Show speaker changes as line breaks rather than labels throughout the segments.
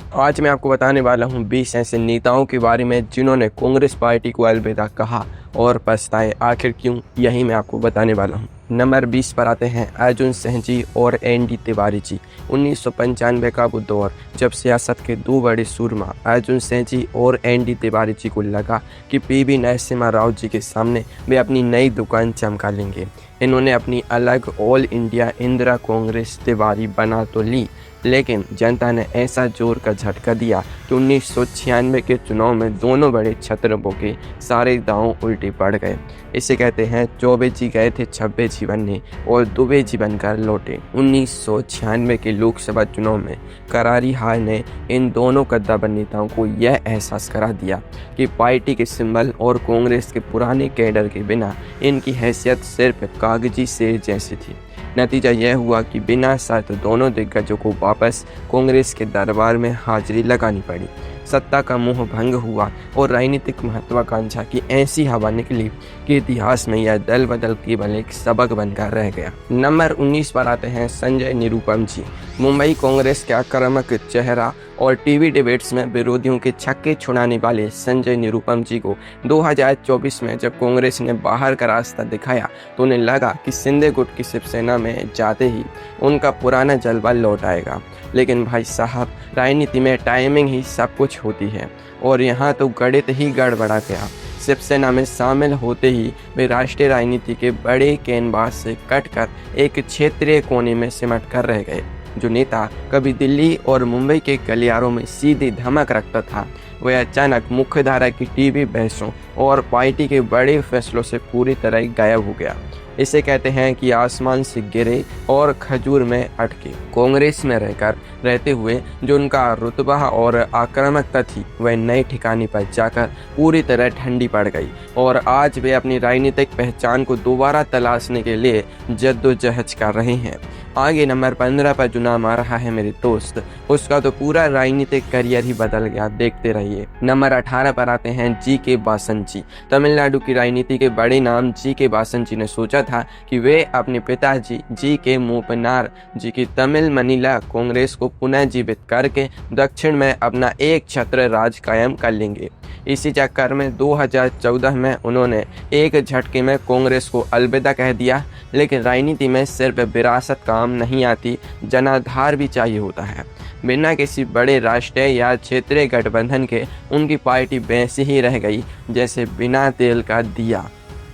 आज मैं आपको बताने वाला हूँ 20 ऐसे नेताओं के बारे में जिन्होंने कांग्रेस पार्टी को अलविदा कहा और पछताए आखिर क्यों, यही मैं आपको बताने वाला हूँ। नंबर 20 पर आते हैं अर्जुन सिंह जी और एनडी तिवारी जी। 1995 का वो दौर जब सियासत के दो बड़े सूरमा अर्जुन सिंह जी और एनडी तिवारी जी को लगा कि पीवी नरसिम्हा राव जी के सामने वे अपनी नई दुकान चमका लेंगे। इन्होंने अपनी अलग ऑल इंडिया इंदिरा कांग्रेस तिवारी बना तो ली, लेकिन जनता ने ऐसा जोर का झटका दिया कि 1996 के चुनाव में दोनों बड़े छत्रपों के सारे दांव उल्टे पड़ गए। इसे कहते हैं चौबे जी गए थे छब्बे जी बनने और दुबे जी बनकर लौटे। 1996 के लोकसभा चुनाव में करारी हार ने इन दोनों कद्दावर नेताओं को यह एहसास करा दिया कि पार्टी के सिंबल और कांग्रेस के पुराने कैडर के बिना इनकी हैसियत सिर्फ कागजी शेर जैसी थी। नतीजा यह हुआ कि बिना शर्त दोनों दिग्गजों को वापस कांग्रेस के दरबार में हाजिरी लगानी पड़ी। सत्ता का मोह भंग हुआ और राजनीतिक महत्वाकांक्षा की ऐसी हवा निकली कि इतिहास में यह दल बदल केवल एक सबक बनकर रह गया। नंबर 19 पर आते हैं संजय निरुपम जी। मुंबई कांग्रेस के आक्रामक चेहरा और टीवी डिबेट्स में विरोधियों के छक्के छुड़ाने वाले संजय निरुपम जी को 2024 में जब कांग्रेस ने बाहर का रास्ता दिखाया तो उन्हें लगा कि शिंदे गुट की शिवसेना में जाते ही उनका पुराना जलवा लौट आएगा। लेकिन भाई साहब, राजनीति में टाइमिंग ही सब कुछ होती है और यहाँ तो गणित ही गड़बड़ा गया। शिवसेना में शामिल होते ही वे राष्ट्रीय राजनीति के बड़े कैनवास से कटकर एक क्षेत्रीय कोने में सिमट कर रह गए। जो नेता कभी दिल्ली और मुंबई के गलियारों में सीधी धमक रखता था, वह अचानक मुख्यधारा की टीवी बहसों और पार्टी के बड़े फैसलों से पूरी तरह गायब हो गया। इसे कहते हैं कि आसमान से गिरे और खजूर में अटके। कांग्रेस में रहते हुए जो उनका रुतबा और आक्रामकता थी, वह नए ठिकाने पर जाकर पूरी तरह ठंडी पड़ गई और आज वे अपनी राजनीतिक पहचान को दोबारा तलाशने के लिए जद्दोजहद कर रहे हैं। आगे नंबर 15 पर जो नाम आ रहा है मेरे दोस्त, उसका तो पूरा राजनीतिक करियर ही बदल गया, देखते रहिए। नंबर 18 पर आते हैं जी.के. वासन जी। तमिलनाडु की राजनीति के बड़े नाम जी.के. वासन जी ने सोचा था कि वे अपने पिताजी जी.के. मूपनार जी की तमिल मनीला कांग्रेस को पुनः जीवित करके दक्षिण में अपना एक छत्र राज कायम कर लेंगे। इसी चक्कर में 2014 में उन्होंने एक झटके में कांग्रेस को अलविदा कह दिया। लेकिन राजनीति में सिर्फ विरासत काम नहीं आती, जनाधार भी चाहिए होता है। बिना किसी बड़े राष्ट्रीय या क्षेत्रीय गठबंधन के उनकी पार्टी वैसी ही रह गई जैसे बिना तेल का दिया।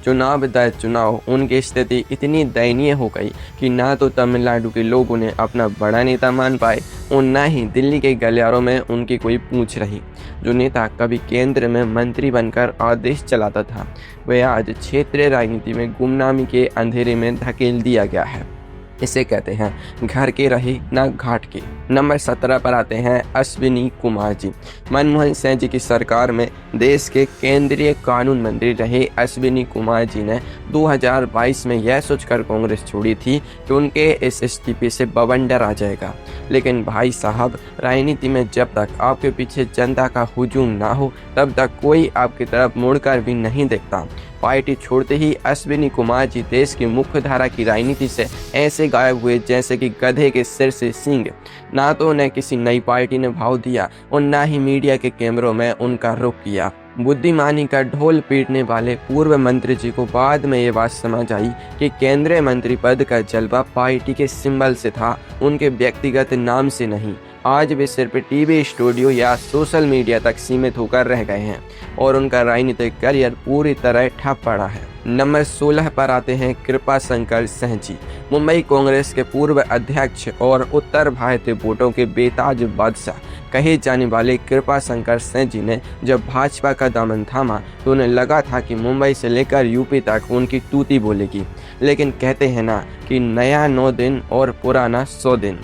चुनाव दर चुनाव उनकी स्थिति इतनी दयनीय हो गई कि ना तो तमिलनाडु के लोग उन्हें अपना बड़ा नेता मान पाए और न ही दिल्ली के गलियारों में उनकी कोई पूछ रही। जो नेता कभी केंद्र में मंत्री बनकर आदेश चलाता था, वह आज क्षेत्रीय राजनीति में गुमनामी के अंधेरे में धकेल दिया गया है। इसे कहते हैं घर के रहे ना घाट के। नंबर 17 पर आते हैं अश्विनी कुमार जी। मनमोहन सिंह जी की सरकार में देश के केंद्रीय कानून मंत्री रहे अश्विनी कुमार जी ने 2022 में यह सोचकर कांग्रेस छोड़ी थी कि उनके इस इस्तीफे से बवंडर आ जाएगा। लेकिन भाई साहब, राजनीति में जब तक आपके पीछे जनता का हुजूम ना हो, तब तक कोई आपकी तरफ मुड़कर भी नहीं देखता। पार्टी छोड़ते ही अश्विनी कुमार जी देश की मुख्यधारा की राजनीति से ऐसे गायब हुए जैसे कि गधे के सिर से सींग। ना तो उन्हें किसी नई पार्टी ने भाव दिया और ना ही मीडिया के कैमरों में उनका रुख किया। बुद्धिमानी का ढोल पीटने वाले पूर्व मंत्री जी को बाद में ये बात समझ आई कि केंद्रीय मंत्री पद का जलवा पार्टी के सिंबल से था, उनके व्यक्तिगत नाम से नहीं। आज वे सिर्फ टीवी स्टूडियो या सोशल मीडिया तक सीमित होकर रह गए हैं और उनका राजनीतिक करियर पूरी तरह ठप पड़ा है। नंबर 16 पर आते हैं कृपा शंकर सिंह जी। मुंबई कांग्रेस के पूर्व अध्यक्ष और उत्तर भारतीय वोटों के बेताज बादशाह कहे जाने वाले कृपा शंकर सिंह जी ने जब भाजपा का दामन थामा तो उन्हें लगा था कि मुंबई से लेकर यूपी तक उनकी तूती बोलेगी। लेकिन कहते हैं ना कि नया 9 दिन और पुराना 100 दिन।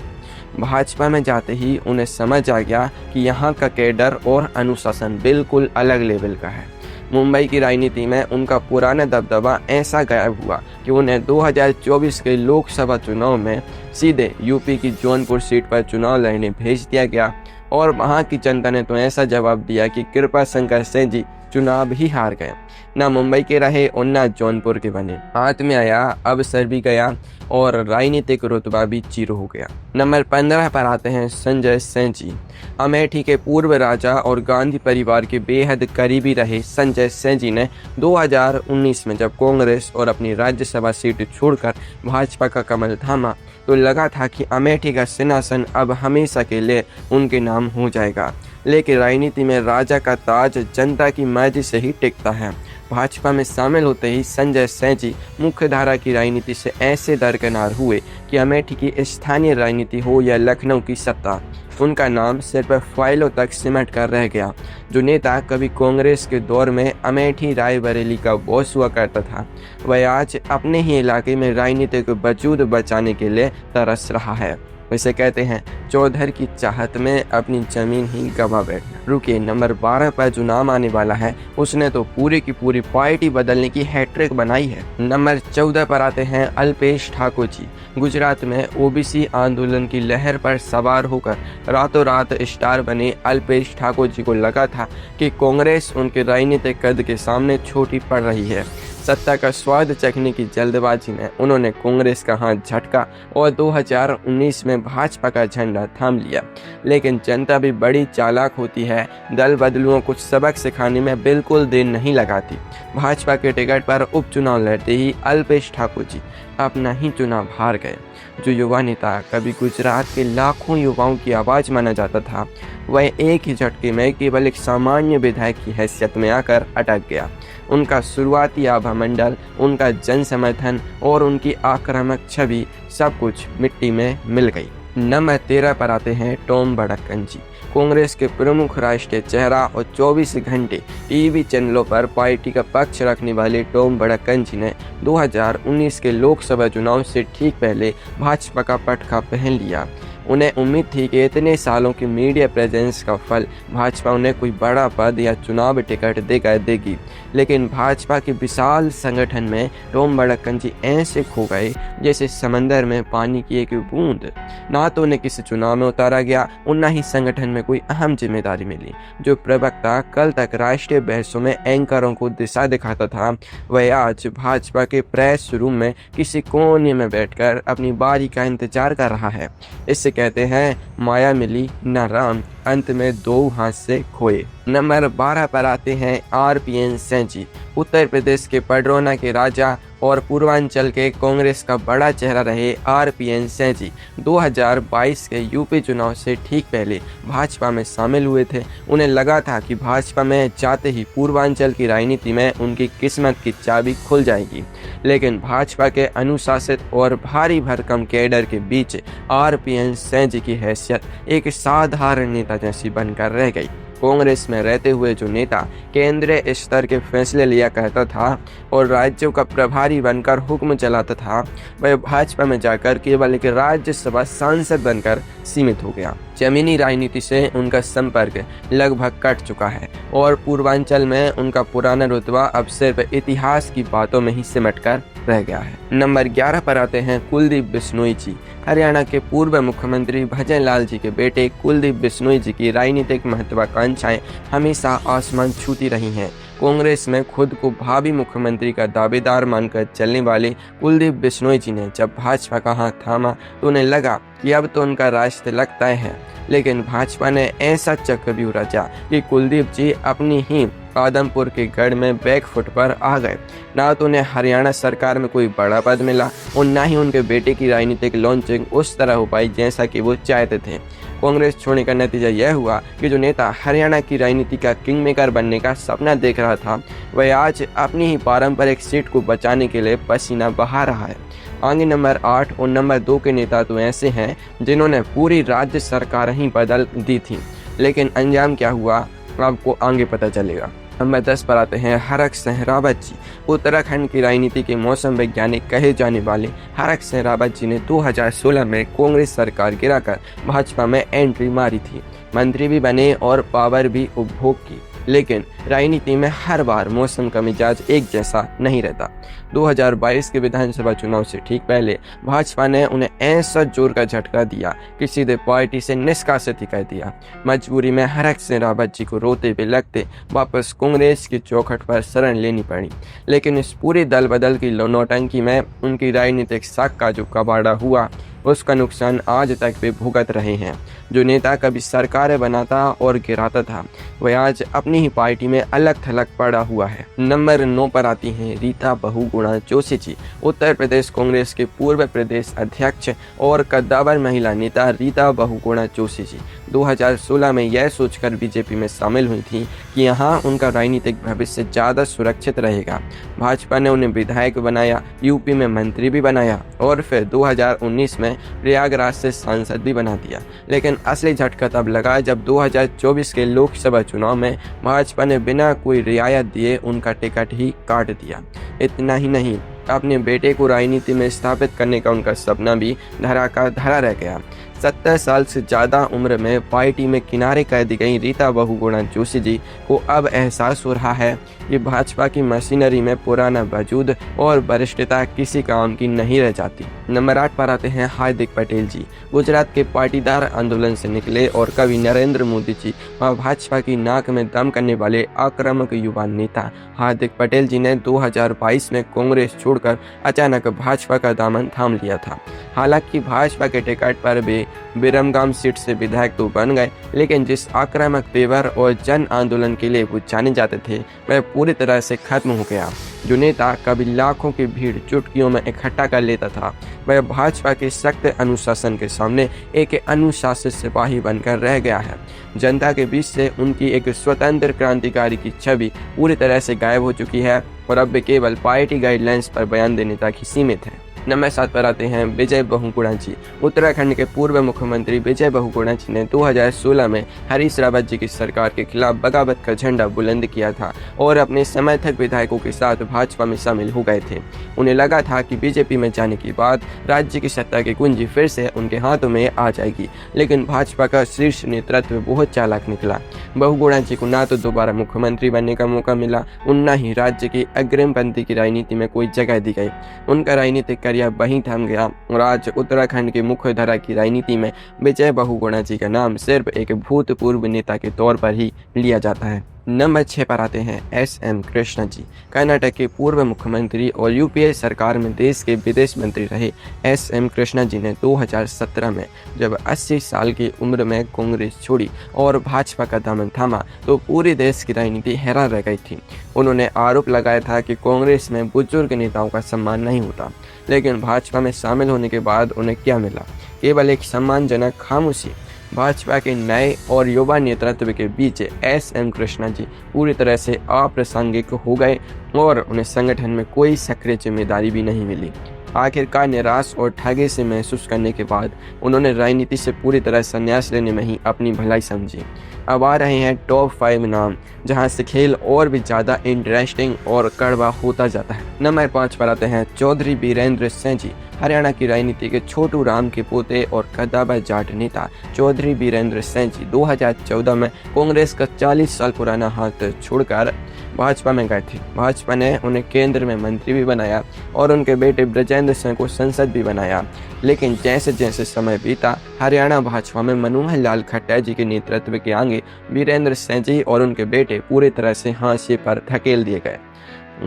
भाजपा में जाते ही उन्हें समझ आ गया कि यहाँ का कैडर और अनुशासन बिल्कुल अलग लेवल का है। मुंबई की राजनीति में उनका पुराना दबदबा ऐसा गायब हुआ कि उन्हें 2024 के लोकसभा चुनाव में सीधे यूपी की जौनपुर सीट पर चुनाव लड़ने भेज दिया गया और वहां की जनता ने तो ऐसा जवाब दिया कि कृपा शंकर सिंह जी चुनाव ही हार गए। ना मुंबई के रहे और ना जौनपुर के बने। हाथ में आया अवसर भी गया और राजनीतिक रुतबा भी जीरो हो गया। नंबर 15 पर आते हैं संजय सिंह जी। अमेठी के पूर्व राजा और गांधी परिवार के बेहद करीबी रहे संजय सिंह जी ने 2019 में जब कांग्रेस और अपनी राज्यसभा सीट छोड़कर भाजपा का कमल थामा तो लगा था कि अमेठी का सिंहासन अब हमेशा के लिए उनके नाम हो जाएगा। लेकिन राजनीति में राजा का ताज जनता की मर्जी से ही टिकता है। भाजपा में शामिल होते ही संजय सिंह जी मुख्यधारा की राजनीति से ऐसे दरकिनार हुए कि अमेठी की स्थानीय राजनीति हो या लखनऊ की सत्ता, उनका नाम सिर्फ फाइलों तक सिमट कर रह गया। जो नेता कभी कांग्रेस के दौर में अमेठी रायबरेली का बॉस हुआ करता था, वह आज अपने ही इलाके में राजनीतिक वजूद बचाने के लिए तरस रहा है। वैसे कहते हैं चौधर की चाहत में अपनी जमीन ही गंवा बैठना। रुकिए, नंबर 12 पर जो नाम आने वाला है उसने तो पूरी की पूरी पार्टी बदलने की हैट्रिक बनाई है। नंबर 14 पर आते हैं अल्पेश ठाकोर जी। गुजरात में ओबीसी आंदोलन की लहर पर सवार होकर रातों रात स्टार बने अल्पेश ठाकोर जी को लगा था कि कांग्रेस उनके राजनीतिक कद के सामने छोटी पड़ रही है। सत्ता का स्वाद चखने की जल्दबाजी में उन्होंने कांग्रेस का हाथ झटका और 2019 में भाजपा का झंडा थाम लिया। लेकिन जनता भी बड़ी चालाक होती है, दल बदलुओं को सबक सिखाने में बिल्कुल देर नहीं लगाती। भाजपा के टिकट पर उपचुनाव लड़ते ही अल्पेश ठाकोर जी अपना ही चुनाव हार गए। जो युवा नेता कभी गुजरात के लाखों युवाओं की आवाज़ माना जाता था, वह एक ही झटके में केवल एक सामान्य विधायक की हैसियत में आकर अटक गया। उनका शुरुआती आभा मंडल, उनका जन समर्थन और उनकी आक्रामक छवि सब कुछ मिट्टी में मिल गई। नंबर 13 पर आते हैं टॉम वडक्कन जी। कांग्रेस के प्रमुख राष्ट्रीय चेहरा और 24 घंटे टीवी चैनलों पर पार्टी का पक्ष रखने वाले टॉम वडक्कन जी ने 2019 के लोकसभा चुनाव से ठीक पहले भाजपा का पटखा पहन लिया। उन्हें उम्मीद थी कि इतने सालों की मीडिया प्रेजेंस का फल भाजपा उन्हें कोई बड़ा पद या चुनाव टिकट देगी। लेकिन भाजपा के विशाल संगठन में टॉम वडक्कन जी ऐसे खो गए जैसे समंदर में पानी की एक बूंद। ना तो उन्हें किसी चुनाव में उतारा गया और न ही संगठन में कोई अहम जिम्मेदारी मिली। जो प्रवक्ता कल तक राष्ट्रीय बहसों में एंकरों को दिशा दिखाता था, वह आज भाजपा के प्रेस रूम में किसी कोने में बैठकर अपनी बारी का इंतजार कर रहा है। इससे कहते हैं माया मिली न राम, अंत में दो हाथ से खोए। नंबर 12 पर आते हैं आरपीएन सिंह जी। उत्तर प्रदेश के पडरौना के राजा और पूर्वांचल के कांग्रेस का बड़ा चेहरा रहे आरपीएन सिंह जी 2022 के यूपी चुनाव से ठीक पहले भाजपा में शामिल हुए थे। उन्हें लगा था कि भाजपा में जाते ही पूर्वांचल की राजनीति में उनकी किस्मत की चाबी खुल जाएगी। लेकिन भाजपा के अनुशासित और भारी भरकम कैडर के बीच आरपीएन सिंह जी की हैसियत एक साधारण नेता जैसी बनकर रह गई। कांग्रेस में रहते हुए जो नेता केंद्रीय स्तर के फैसले लिया करता था और राज्यों का प्रभारी बनकर हुक्म चलाता था, वह भाजपा में जाकर केवल एक राज्यसभा सांसद बनकर सीमित हो गया। जमीनी राजनीति से उनका संपर्क लगभग कट चुका है और पूर्वांचल में उनका पुराना रुतबा अब सिर्फ इतिहास की बातों में ही सिमट कर रह गया है। नंबर 11 पर आते हैं कुलदीप बिश्नोई जी। हरियाणा के पूर्व मुख्यमंत्री भजन लाल जी के बेटे कुलदीप बिश्नोई जी की राजनीतिक महत्वाकांक्षाएं हमेशा आसमान छूती रही हैं। कांग्रेस में खुद को भावी मुख्यमंत्री का दावेदार मानकर चलने वाले कुलदीप बिश्नोई जी ने जब भाजपा का हाथ थामा तो उन्हें लगा कि अब तो उनका रास्ते लगता है। लेकिन भाजपा ने ऐसा चक्रव्यूह रचा कि कुलदीप जी अपनी ही आदमपुर के गढ़ में बैकफुट पर आ गए। ना तो उन्हें हरियाणा सरकार में कोई बड़ा पद मिला और ना ही उनके बेटे की राजनीतिक लॉन्चिंग उस तरह हो पाई जैसा कि वो चाहते थे। कांग्रेस छोड़ने का नतीजा यह हुआ कि जो नेता हरियाणा की राजनीति का किंग मेकर बनने का सपना देख रहा था, वह आज अपनी ही पारंपरिक सीट को बचाने के लिए पसीना बहा रहा है। आगे नंबर 8 और नंबर 2 के नेता तो ऐसे हैं जिन्होंने पूरी राज्य सरकार ही बदल दी थी, लेकिन अंजाम क्या हुआ आपको आगे पता चलेगा। नंबर 10 पर आते हैं हरक सिंह रावत जी। उत्तराखंड की राजनीति के मौसम वैज्ञानिक कहे जाने वाले हरक सिंह रावत जी ने 2016 में कांग्रेस सरकार गिराकर भाजपा में एंट्री मारी थी। मंत्री भी बने और पावर भी उपभोग की। लेकिन राजनीति में हर बार मौसम का मिजाज एक जैसा नहीं रहता। 2022 के विधानसभा चुनाव से ठीक पहले भाजपा ने उन्हें ऐसा जोर का झटका दिया कि सीधे पार्टी से निष्कासित ही कर दिया। मजबूरी में हरक सिंह रावत जी को रोते बिलखते वापस कांग्रेस की चौखट पर शरण लेनी पड़ी। लेकिन इस पूरी दल बदल की नौटंकी में उनकी राजनीतिक साख का जो कबाड़ा हुआ, उसका नुकसान आज तक वे भुगत रहे हैं। जो नेता कभी सरकारें बनाता और गिराता था, वह आज अपनी ही पार्टी में अलग थलग पड़ा हुआ है। नंबर 9 पर आती हैं रीता बहुगुणा जोशी जी। उत्तर प्रदेश कांग्रेस के पूर्व प्रदेश अध्यक्ष और कद्दावर महिला नेता रीता बहुगुणा जोशी जी 2016 में यह सोचकर बीजेपी में शामिल हुई थी कि यहाँ उनका राजनीतिक भविष्य ज़्यादा सुरक्षित रहेगा। भाजपा ने उन्हें विधायक बनाया, यूपी में मंत्री भी बनाया और फिर 2019 में प्रयागराज से सांसद भी बना दिया। लेकिन असली झटका तब लगा जब 2024 के लोकसभा चुनाव में भाजपा ने बिना कोई रियायत दिए उनका टिकट ही काट दिया। इतना ही नहीं, अपने बेटे को राजनीति में स्थापित करने का उनका सपना भी धरा का धरा रह गया। 70 साल से ज़्यादा उम्र में पार्टी में किनारे कर दी गई रीता बहुगुणा जोशी जी को अब एहसास हो रहा है कि भाजपा की मशीनरी में पुराना वजूद और वरिष्ठता किसी काम की नहीं रह जाती। नंबर 8 पर आते हैं हार्दिक पटेल जी। गुजरात के पाटीदार आंदोलन से निकले और कभी नरेंद्र मोदी जी व भाजपा की नाक में दम करने वाले आक्रामक युवा नेता हार्दिक पटेल जी ने 2022 में कांग्रेस छोड़कर अचानक भाजपा का दामन थाम लिया था। हालांकि भाजपा के टिकट पर वे बिरमगाम सीट से विधायक तो बन गए, लेकिन जिस आक्रामक तेवर और जन आंदोलन के लिए वो जाने जाते थे, वह पूरी तरह से खत्म हो गया। जो नेता कभी लाखों की भीड़ चुटकियों में इकट्ठा कर लेता था, वह भाजपा के सख्त अनुशासन के सामने एक अनुशासित सिपाही बनकर रह गया है। जनता के बीच से उनकी एक स्वतंत्र क्रांतिकारी की छवि पूरी तरह से गायब हो चुकी है और अब वे केवल पार्टी गाइडलाइंस पर बयान देने तक ही सीमित है। नंबर 7 पर आते हैं विजय बहुगुणा जी। उत्तराखंड के पूर्व मुख्यमंत्री विजय बहुगुणा जी ने 2016 में हरीश रावत जी की सरकार के खिलाफ बगावत का झंडा बुलंद किया था और अपने समर्थक विधायकों के साथ भाजपा में शामिल हो गए थे। उन्हें लगा था कि बीजेपी में जाने के बाद राज्य की सत्ता की कुंजी फिर से उनके हाथों में आ जाएगी, लेकिन भाजपा का शीर्ष नेतृत्व बहुत चालाक निकला। बहुगुणा जी को ना तो दोबारा मुख्यमंत्री बनने का मौका मिला और न ही राज्य की अग्रिम पंक्ति की राजनीति में कोई जगह दी गई। उनका राजनीतिक करियर वहीं थम गया और आज उत्तराखंड की मुख्य धारा की राजनीति में विजय बहुगुणा जी का नाम सिर्फ एक भूतपूर्व नेता के तौर पर ही लिया जाता है। नंबर 6 पर आते हैं एस.एम. कृष्णा जी। कर्नाटक के पूर्व मुख्यमंत्री और यूपीए सरकार में देश के विदेश मंत्री रहे एस.एम. कृष्णा जी ने 2017 में जब 80 साल की उम्र में कांग्रेस छोड़ी और भाजपा का दामन थामा, तो पूरे देश की राजनीति हैरान रह गई थी। उन्होंने आरोप लगाया था कि कांग्रेस में बुजुर्ग नेताओं का सम्मान नहीं होता, लेकिन भाजपा में शामिल होने के बाद उन्हें क्या मिला? केवल एक सम्मानजनक खामोशी। भाजपा के नए और युवा नेतृत्व के बीच एस.एम. कृष्णा जी पूरी तरह से अप्रासंगिक हो गए और उन्हें संगठन में कोई सक्रिय जिम्मेदारी भी नहीं मिली। आखिरकार निराश और ठगे से महसूस करने के बाद उन्होंने राजनीति से पूरी तरह संन्यास लेने में ही अपनी भलाई समझी। अब आ रहे हैं टॉप 5 नाम, जहां से खेल और भी ज़्यादा इंटरेस्टिंग और कड़वा होता जाता है। नंबर 5 पर आते हैं चौधरी बीरेंद्र सिंह जी। हरियाणा की राजनीति के छोटू राम के पोते और कद्दावर जाट नेता चौधरी बीरेंद्र सिंह जी 2014 में कांग्रेस का 40 साल पुराना हाथ छोड़कर भाजपा में गए थे। भाजपा ने उन्हें केंद्र में मंत्री भी बनाया और उनके बेटे ब्रजेंद्र सिंह को संसद भी बनाया। लेकिन जैसे जैसे समय बीता, हरियाणा भाजपा में मनोहर लाल खट्टर जी के नेतृत्व के आगे बीरेंद्र सिंह जी और उनके बेटे पूरी तरह से हाशिए पर धकेल दिए गए।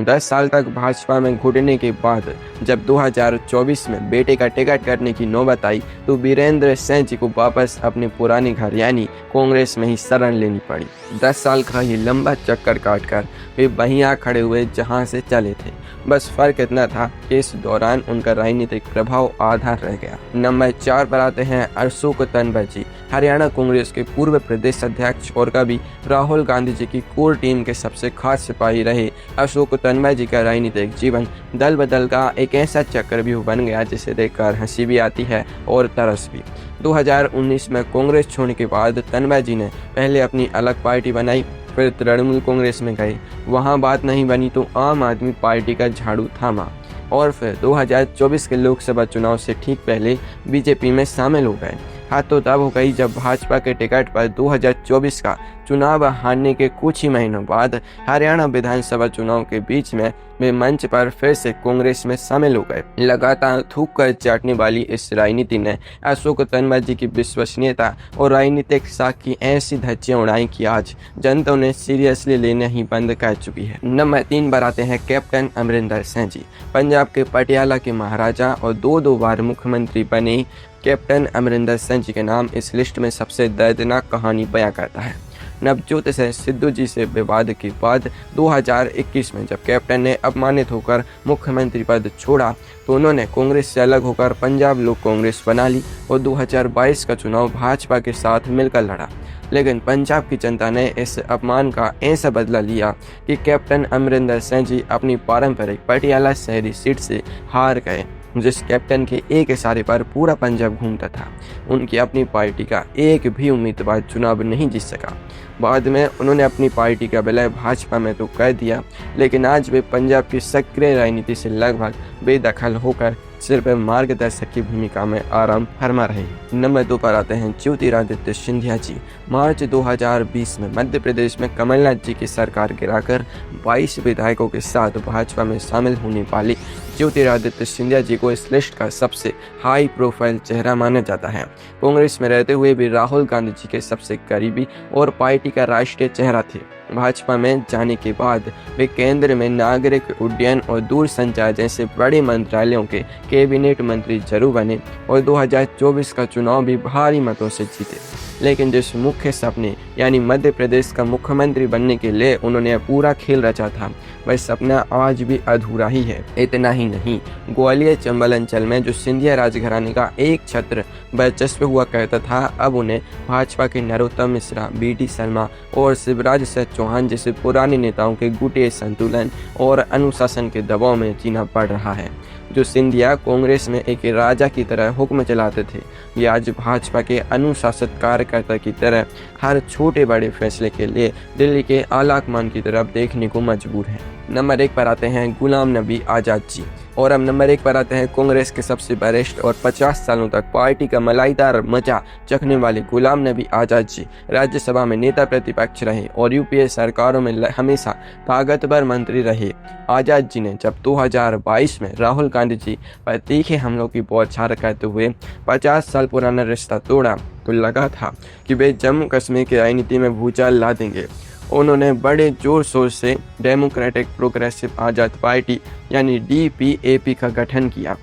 10 साल तक भाजपा में घुटने के बाद जब 2024 में बेटे का टिकट करने की नौबत आई, तो बीरेंद्र सिंह जी को वापस अपने पुराने घर यानी कांग्रेस में ही शरण लेनी पड़ी। 10 साल का ये लंबा चक्कर काटकर वे वहीं आ खड़े हुए जहां से चले थे। बस फर्क इतना था कि इस दौरान उनका राजनीतिक प्रभाव आधा रह गया। नंबर 4 पर आते हैं अशोक तन्वर जी। हरियाणा कांग्रेस के पूर्व प्रदेश अध्यक्ष और कभी राहुल गांधी जी की कोर टीम के सबसे खास सिपाही रहे अशोक तन्वर जी का राजनीतिक जीवन दल बदल का एक ऐसा चक्रव्यूह बन गया जिसे देखकर हंसी भी आती है और तरस भी। 2019 में कांग्रेस छोड़ने के बाद तन्वर जी ने पहले अपनी अलग पार्टी बनाई, फिर तृणमूल कांग्रेस में गए। वहां बात नहीं बनी तो आम आदमी पार्टी का झाड़ू थामा और फिर 2024 के लोकसभा चुनाव से ठीक पहले बीजेपी में शामिल हो गए। तो तब हो गई जब भाजपा के टिकट पर 2024 का चुनाव हारने के कुछ ही महीनों बाद हरियाणा विधानसभा चुनाव के बीच में वे मंच पर फिर से कांग्रेस में शामिल हो गए। लगातार थूक कर चाटने वाली इस राजनीति ने अशोक तन्वर जी की विश्वसनीयता और राजनीतिक साख की ऐसी धज्जियां उड़ाई कि आज जनता उन्हें सीरियसली लेना ही बंद कर चुकी है। नंबर 3 पर आते हैं कैप्टन अमरिंदर सिंह जी। पंजाब के पटियाला के महाराजा और दो बार मुख्यमंत्री बने कैप्टन अमरिंदर सिंह जी के नाम इस लिस्ट में सबसे दर्दनाक कहानी बयां करता है। नवजोत सिंह सिद्धू जी से विवाद के बाद 2021 में जब कैप्टन ने अपमानित होकर मुख्यमंत्री पद छोड़ा तो उन्होंने कांग्रेस से अलग होकर पंजाब लोक कांग्रेस बना ली और 2022 का चुनाव भाजपा के साथ मिलकर लड़ा। लेकिन पंजाब की जनता ने इस अपमान का ऐसा बदला लिया कि कैप्टन अमरिंदर सिंह जी अपनी पारंपरिक पटियाला शहरी सीट से हार गए, जिस कैप्टन के एक इशारे पर पूरा पंजाब घूमता था। उनकी अपनी पार्टी का एक भी उम्मीदवार चुनाव नहीं जीत सका। बाद में उन्होंने अपनी पार्टी का विलय भाजपा में तो कर दिया, लेकिन आज वे पंजाब की सक्रिय राजनीति से लगभग बेदखल होकर सिर्फ मार्गदर्शक की भूमिका में आराम फरमा रहे। नंबर 2 पर आते हैं ज्योतिरादित्य सिंधिया जी। मार्च 2020 में मध्य प्रदेश में कमलनाथ जी की सरकार गिराकर 22 विधायकों के साथ भाजपा में शामिल होने वाली ज्योतिरादित्य सिंधिया जी को इस लिस्ट का सबसे हाई प्रोफाइल चेहरा माना जाता है। कांग्रेस में रहते हुए भी राहुल गांधी जी के सबसे करीबी और पार्टी का राष्ट्रीय चेहरा थे। भाजपा में जाने के बाद वे केंद्र में नागरिक उड्डयन और दूरसंचार जैसे बड़े मंत्रालयों के कैबिनेट मंत्री जरूर बने और 2024 का चुनाव भी भारी मतों से जीते। लेकिन जिस मुख्य सपने यानी मध्य प्रदेश का मुख्यमंत्री बनने के लिए उन्होंने पूरा खेल रचा था, वह सपना आज भी अधूरा ही है। इतना ही नहीं, ग्वालियर चंबल अंचल में जो सिंधिया राजघराने का एक छत्र वर्चस्व हुआ करता था, अब उन्हें भाजपा के नरोत्तम मिश्रा, BD शर्मा और शिवराज सिंह चौहान जैसे पुराने नेताओं के गुटे संतुलन और अनुशासन के दबाव में जीना पड़ रहा है। जो सिंधिया कांग्रेस में एक राजा की तरह हुक्म चलाते थे, ये आज भाजपा के अनुशासित कार्यकर्ता की तरह हर छोटे बड़े फैसले के लिए दिल्ली के आलाकमान की तरफ देखने को मजबूर हैं। नंबर 1 पर आते हैं गुलाम नबी आज़ाद जी। और अब नंबर 1 पर आते हैं कांग्रेस के सबसे वरिष्ठ और 50 सालों तक पार्टी का मलाईदार मजा चखने वाले गुलाम नबी आज़ाद जी। राज्यसभा में नेता प्रतिपक्ष रहे और यूपीए सरकारों में हमेशा ताकतवर मंत्री रहे। आज़ाद जी ने जब 2022 में राहुल गांधी जी पर तीखे हमलों की बौछार करते हुए 50 साल पुराना रिश्ता तोड़ा तो लगा था कि वे जम्मू कश्मीर की राजनीति में भूचाल ला देंगे। उन्होंने बड़े जोर शोर से डेमोक्रेटिक प्रोग्रेसिव आज़ाद पार्टी यानी DPAP का गठन किया,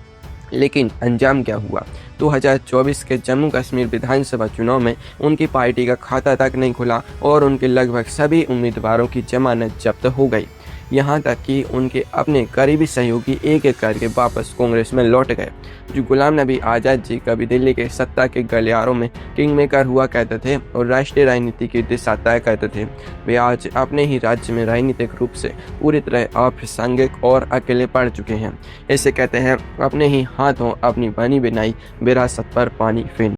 लेकिन अंजाम क्या हुआ? 2024 के जम्मू कश्मीर विधानसभा चुनाव में उनकी पार्टी का खाता तक नहीं खुला और उनके लगभग सभी उम्मीदवारों की जमानत जब्त हो गई। यहाँ तक कि उनके अपने करीबी सहयोगी एक एक करके वापस कांग्रेस में लौट गए। जो गुलाम नबी आज़ाद जी कभी दिल्ली के सत्ता के गलियारों में किंग मेकर हुआ करते थे और राष्ट्रीय राजनीति की दिशा तय करते थे, वे आज अपने ही राज्य में राजनीतिक रूप से पूरी तरह अप्रासंगिक और अकेले पड़ चुके हैं। ऐसे कहते हैं, अपने ही हाथों अपनी बनी बनाई विरासत पर पानी फेरना।